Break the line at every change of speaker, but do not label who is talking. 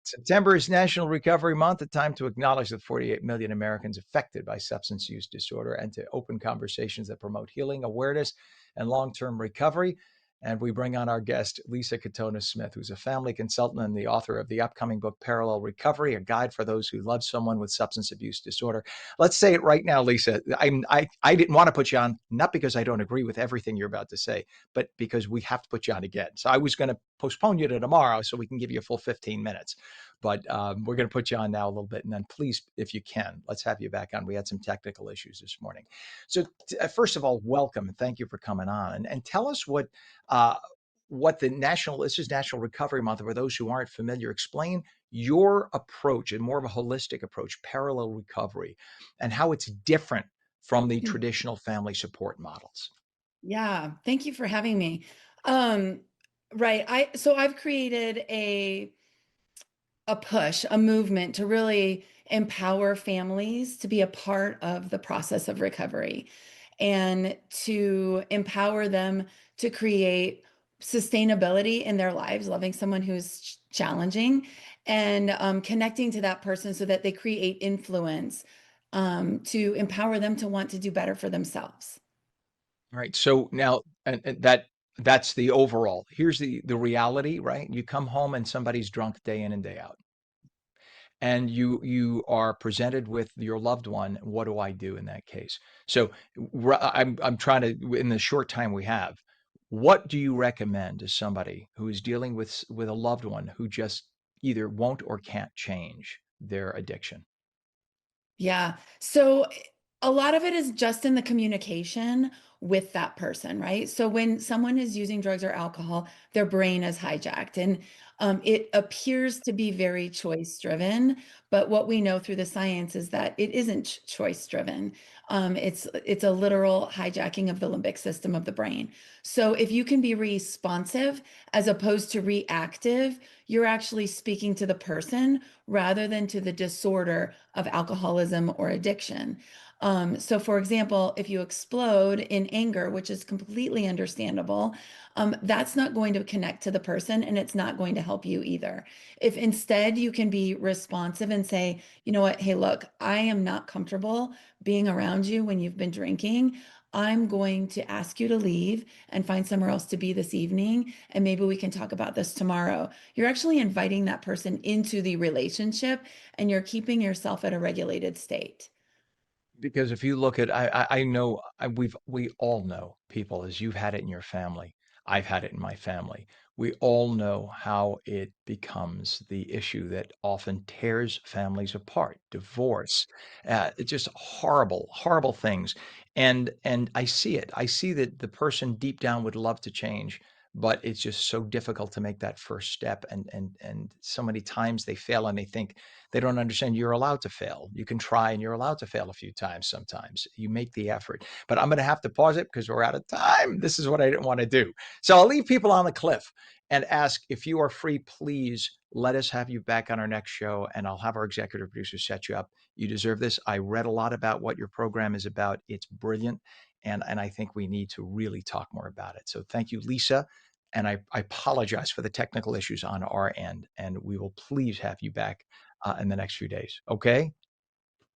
September is National Recovery Month, a time to acknowledge the 48 million Americans affected by substance use disorder and to open conversations that promote healing, awareness, and long term recovery. And we bring on our guest, Lisa Katona Smith, who's a family consultant and the author of the upcoming book, Parallel Recovery, a guide for those who love someone with substance abuse disorder. Let's say it right now, Lisa. I didn't want to put you on, not because I don't agree with everything you're about to say, but because we have to put you on again. So I was going to postpone you to tomorrow so we can give you a full 15 minutes. But we're going to put you on now a little bit. And then please, if you can, let's have you back on. We had some technical issues this morning. So first of all, welcome and thank you for coming on. And tell us what this is National Recovery Month. For those who aren't familiar, explain your approach and more of a holistic approach, parallel recovery, and how it's different from the traditional family support models.
Yeah, thank you for having me. Um, right. I've created a movement to really empower families to be a part of the process of recovery and to empower them to create sustainability in their lives, loving someone who's challenging and connecting to that person so that they create influence to empower them to want to do better for themselves.
All right. So now, and that's the overall. Here's the reality, right? You come home and somebody's drunk day in and day out, and you are presented with your loved one. What do I do in that case? So I'm trying to, in the short time we have, what do you recommend to somebody who is dealing with a loved one who just either won't or can't change their addiction?
Yeah. So a lot of it is just in the communication with that person, right? So when someone is using drugs or alcohol, their brain is hijacked and it appears to be very choice driven. But what we know through the science is that it isn't choice driven. It's a literal hijacking of the limbic system of the brain. So if you can be responsive as opposed to reactive, you're actually speaking to the person rather than to the disorder of alcoholism or addiction. So, for example, if you explode in anger, which is completely understandable, that's not going to connect to the person and it's not going to help you either. If instead you can be responsive and say, you know what, hey, look, I am not comfortable being around you when you've been drinking. I'm going to ask you to leave and find somewhere else to be this evening, and maybe we can talk about this tomorrow. You're actually inviting that person into the relationship and you're keeping yourself at a regulated state.
Because if you look at, I know, we all know people, as you've had it in your family, I've had it in my family. We all know how it becomes the issue that often tears families apart. Divorce, just horrible, horrible things. And I see it. I see that the person deep down would love to change, but it's just so difficult to make that first step. And so many times they fail and they think they don't understand you're allowed to fail. You can try and you're allowed to fail a few times sometimes. You make the effort. But I'm going to have to pause it because we're out of time. This is what I didn't want to do. So I'll leave people on the cliff and ask, if you are free, please let us have you back on our next show and I'll have our executive producer set you up. You deserve this. I read a lot about what your program is about. It's brilliant. And I think we need to really talk more about it. So thank you, Lisa. And I apologize for the technical issues on our end. And we will please have you back in the next few days. Okay.